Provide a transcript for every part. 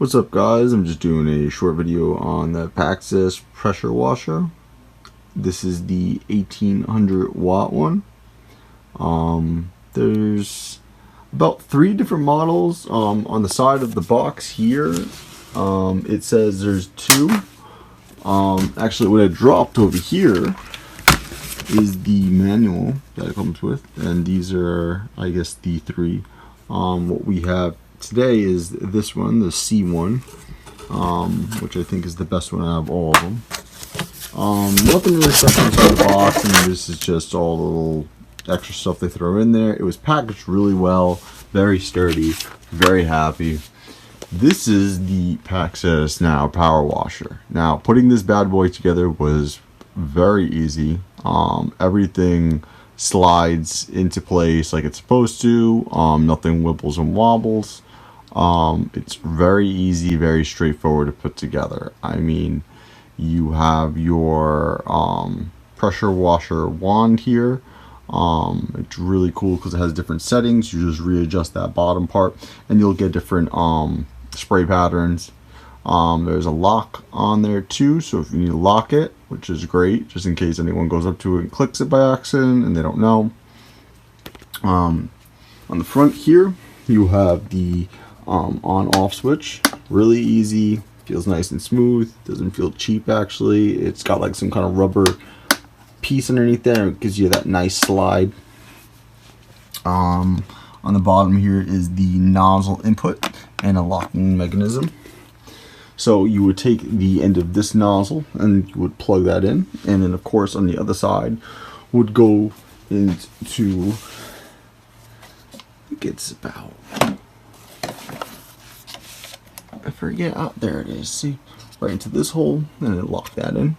What's up, guys? I'm just doing a short video on the PAXCESS pressure washer. This is the 1800 watt one. There's about 3 different models. On the side of the box here, it says there's 2. Actually, what I dropped over here is the manual that it comes with, and these are, I guess, the 3. What we have today is this one, the C1, which I think is the best one out of all of them. Nothing really special inside the box, and this is just all the little extra stuff they throw in there. It was packaged really well, very sturdy, very happy. This is the PAXCESS Now Power Washer. Now, putting this bad boy together was very easy. Everything slides into place like it's supposed to. Nothing wibbles and wobbles. It's very easy, very straightforward to put together. I mean, you have your pressure washer wand here. It's really cool because it has different settings. You just readjust that bottom part and you'll get different spray patterns. There's a lock on there too, so if you need to lock it, which is great, just in case anyone goes up to it and clicks it by accident and they don't know. On the front here, you have the on-off switch. Really easy, feels nice and smooth, doesn't feel cheap actually. It's got like some kind of rubber piece underneath there. It gives you that nice slide. On the bottom here is the nozzle input and a locking mechanism. So you would take the end of this nozzle and you would plug that in, and then of course on the other side would go into, I think it's about, I forget, out there it is, see, right into this hole, and then lock that in.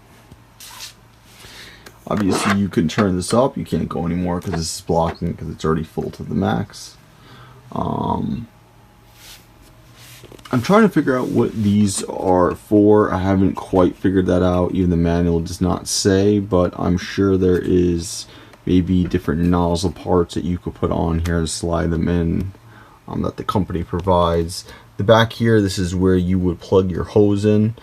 Obviously you can turn this up, you can't go anymore because this is blocking because it's already full to the max. I'm trying to figure out what these are for. I haven't quite figured that out. Even the manual does not say, but I'm sure there is maybe different nozzle parts that you could put on here to slide them in, that the company provides. The back here, this is where you would plug your hose in.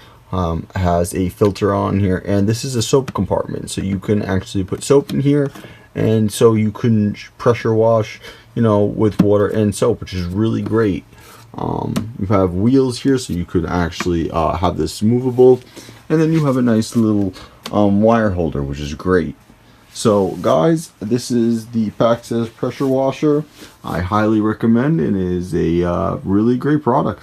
Has a filter on here, and this is a soap compartment, so you can actually put soap in here, and so you can pressure wash, you know, with water and soap, which is really great. You have wheels here, so you could actually have this movable, and then you have a nice little wire holder, which is great. So guys, this is the PAXCESS pressure washer. I highly recommend, and it is a really great product.